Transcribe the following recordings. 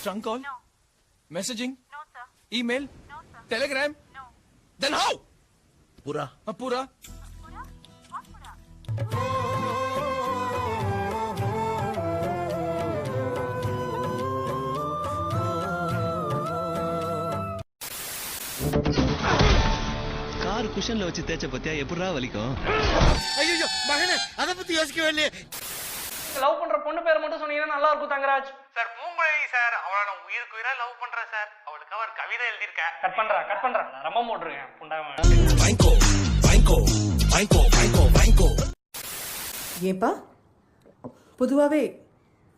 Trunk call? No. Messaging? No, sir. Email? No, sir. Telegram? No. Then how? Pura. Pura? Pura? What Pura? Car குஷன்ல வச்சு தேய்ச்ச பத்தியா எப்படா வலிக்கும்? ஐயோ மகனே அத பத்தி யோசிக்கவே இல்லையே. லவ் பண்ற பொண்ணு பேர் மட்டும் சொன்னீங்கன்னா நல்லா இருக்கும் தங்கராஜ். சார் பூங்குழலி சார், அவளை நான் உயிருக்கு உயிரா லவ் பண்றேன் சார். அவளுக்கு அவர் கவிதை எழுதியிருக்கேன். கட் பண்றேன் ரொம்ப போட்டுருங்க புண்டாம. ஏன்பா பொதுவாவே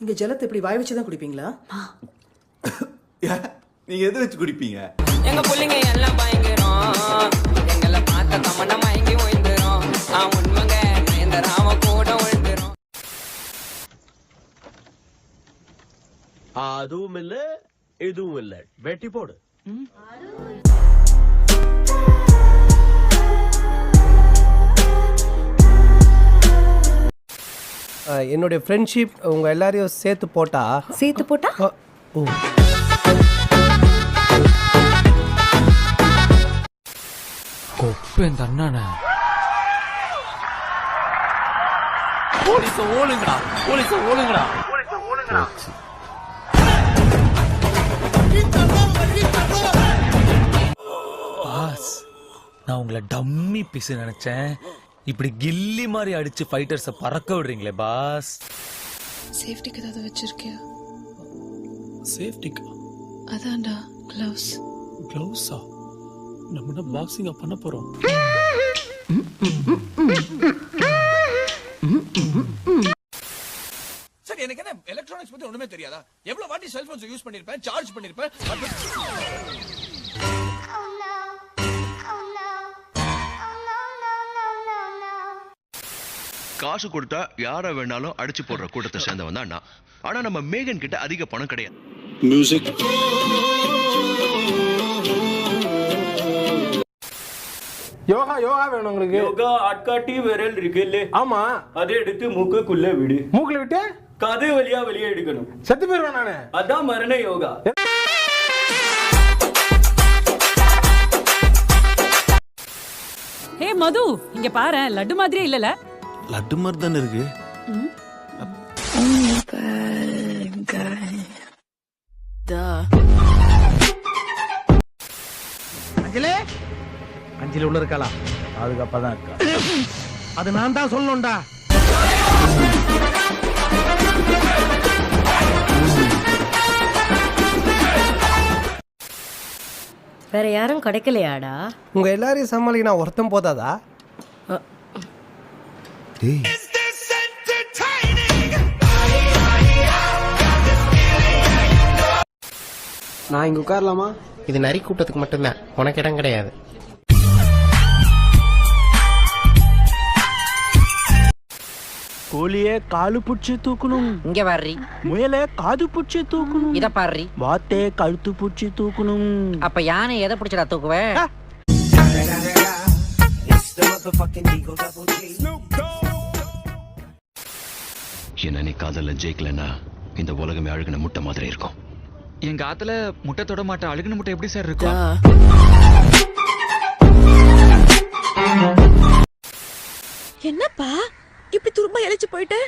இங்க ஜலத்தை இப்படி வாய் வச்சுதான் குடிப்பீங்களா? நீங்க எது வச்சு குடிப்பீங்க? எங்க புள்ளிங்க எல்லாம் பயங்கரம், எங்களை பார்த்த தமன்னா மயங்கி ஓய்ந்துரும். உண்மைங்க இந்த ராம கூட விழுந்துரும். அதுவும் இல்ல இதுவும் இல்ல, வெட்டி போடு. என்னுடைய ஃப்ரெண்ட்ஷிப் உங்க எல்லாரையும் சேர்த்து போட்டா ஓ கொப்பேன் தண்ணானே. போலீஸ ஓடுங்கடா. பாஸ், நான் உங்களை டம்மி பீஸ் நினைச்சேன். இப்படி கில்லி மாதிரி அடிச்சு ஃபைட்டர்ஸ பறக்க விடுறீங்களே பாஸ். சேஃப்டிக்கு ஏதாவது வச்சிருக்கியா? சேஃப்டிக்கா? அதான்டா க்ளவுஸ். க்ளவுஸா? நம்ம என்ன பாக்ஸிங்கா பண்ண போறோம்? சரி, எனக்கு என்ன எலக்ட்ரானிக்ஸ் பத்தி ஒண்ணுமே தெரியாதா? எவ்வளவு வாட்டி செல்போன்ஸ் யூஸ் பண்ணிருப்பேன், சார்ஜ் பண்ணிருப்பேன். காசு கொடுத்தா யார வேணாலும் அடிச்சு போடுற கூட்டத்தை சேர்ந்தவன் தான் நான். ஆனா நம்ம மேகன் கிட்ட அதிக பணம் கிடையாது. மியூசிக். யோகா வேணும் உங்களுக்கு? யோகா ஆட்காட்டி விரல் இருக்குல்ல, ஆமா, அதை எடுத்து மூக்குக்குள்ள விடு. மூக்குல விட்டு கதை வழியா வெளியே எடுக்கணும். செத்து போயிருவேன் நானு. அதான் மரண யோகா. ஹே மது, இங்க பாரு, லட்டு மாதிரியே இல்லல. லட்டு மாதிரி தானே இருக்கு. அஞ்சில உள்ள இருக்காளா? அதுக்கு அப்பதான் இருக்கா. அது நான் தான் சொல்லணும்டா. வேற யாரும் கிடைக்கலையாடா? உங்க எல்லாரையும் சமாளிக்க நான் ஒருத்தன் போதாதா? நான் இங்க உட்காரலாமா? இது நரி கூட்டத்துக்கு மட்டும்தான், உனக்கு இடம் கிடையாது. கோழியே காலு புடிச்சு தூக்கணும். இங்க வர்றி. முயலே காது புடிச்சு தூக்கணும். இத பாரு. வாத்தே கழுத்து புடிச்சு தூக்கணும். அப்ப யானை எதை புடிச்சடா தூக்குவே? என்ன நீ காதல்ல ஜெயிக்கலன்னா இந்த உலகமே அழுகின முட்டை மாதிரி இருக்கும். எங்க ஆத்துல முட்டை தொட மாட்டா, அழுகின முட்டை எப்படி சார் இருக்கும்? என்னப்பா இப்படி துரும்ப இழைச்சு போயிட்டு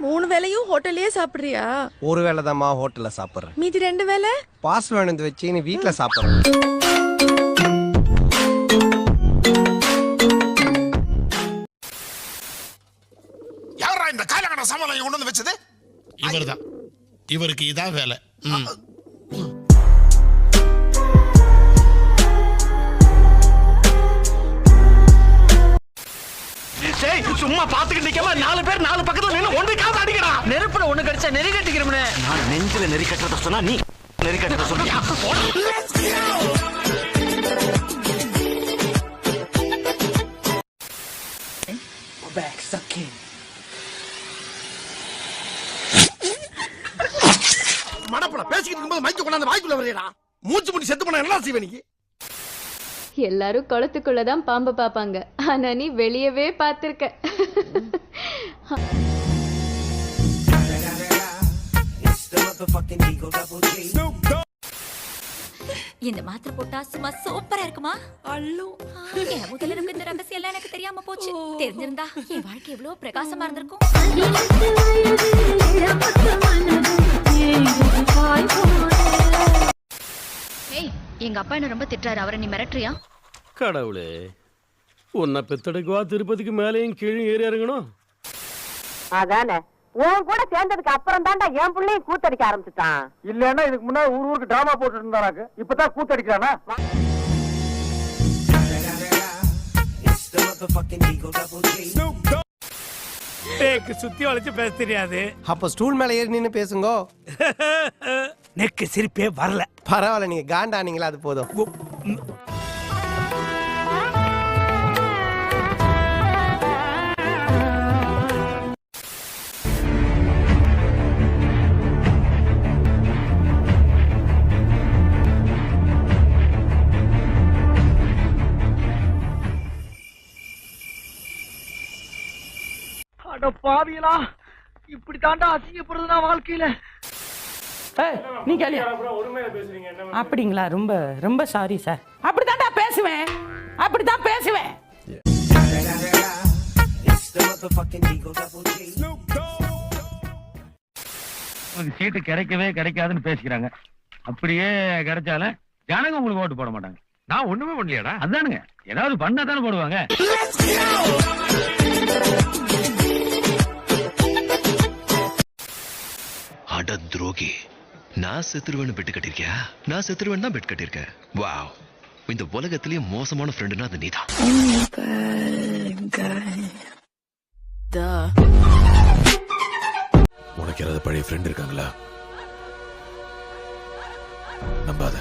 3 வேளையும் ஹோட்டல்லயே சாப்பிடுறியா? ஒரு வேளை தான்மா ஹோட்டல்ல சாப்பிடுறேன். மீதி 2 வேளை பாஸ் வேணும் வச்சு நீ வீட்டுல சாப்பிடுறேன். யாரா இந்த காலகட்ட சாமான் கொண்டு வந்து வச்சது? இவர்தான். இவருக்கு இதான் வேலை. சும்மா பாத்துக்கிட்டு நிக்காம 4 பேர் 4 பக்கத்துல நின்னு ஒண்ணு காது அடிக்கடா. நெருப்புல ஒண்ணு கடிச்சா நெறி கட்டிக்கிறோம்னே. நான் நெஞ்சில நெறி கட்டறத சொன்னா நீ நெறி கட்டறத சொல்றியா? மடப்பட பேசிக்கிட்டு இருக்கும்போது மைக்க கொண்டாந்து வாய்க்குள்ள வரையடா. மூச்சு முடி செத்து போனா என்ன செய்வே நீ? எல்லாரும் குளத்துக்குள்ளதான் பாம்பு பாப்பாங்க, ஆனா நீ வெளியவே பாத்திருக்க. இந்த மாத்திரை போட்டா சும்மா சூப்பரா இருக்குமா? அள்ளு என் முதல்ல இருக்கு இந்த ரகசியம் எல்லாம் எனக்கு தெரியாம போச்சு. தெரிஞ்சிருந்தா என் வாழ்க்கை எவ்வளவு பிரகாசமா இருந்திருக்கும். ஏய் எங்க அப்பா என்ன ரொம்ப திட்டுறாரு, அவரை நீ மிரட்டுறியா? கடவுளே, உன்னை பெத்தெடுக்கவா திருப்பதிக்கு மேலேயும் கீழே ஏறி இறங்கணும்? அதானே உன் கூட சேர்ந்ததுக்கு அப்புறம் தான்டா என் பிள்ளையும் கூத்தடிக்க ஆரம்பிச்சுட்டான். இல்லன்னா இதுக்கு முன்னாடி ஊருக்கு டிராமா போட்டு இருந்தாராக்கு இப்பதான் கூத்தடிக்கிறானா? சுத்தி வளைச்சு பேச தெரியாது. அப்ப ஸ்டூல் மேல ஏறி நின்னு பேசுங்க. நெக்கு சிரிப்பே வரல. பரவாயில்ல, நீங்க காண்டானீங்களா, அது போதும். அட பாவியலா, இப்படி தாண்டா அசிங்கப்படுறதுனா வாழ்க்கையில. நீ கேளியா? அப்படிங்களா? ரொம்ப ரொம்ப சாரி சார். அப்படித்தான்டா பேசுவேன், அப்படித்தான் பேசுவேன். சீட்டு கிடைக்கவே கிடைக்காதுன்னு பேசிக்கிறாங்க. அப்படியே கிடைச்சாலும் ஜனங்க உங்களுக்கு ஓட்டு போட மாட்டாங்க. நான் ஒண்ணுமே பண்ணலையாடா? அதானுங்க, ஏதாவது பண்ணா தானே போடுவாங்க. அட துரோகி, நான் செத்துருவேன்னு பெட்டு கட்டிருக்கியா? நான் செத்துருவேன் தான் பெட் கட்டிருக்கேன். வாவ், இந்த உலகத்திலேயே மோசமான ஃப்ரெண்டுனா அது நீதான். உனக்கு யாராவது பழைய ஃப்ரெண்ட் இருக்காங்களா? நம்பாத.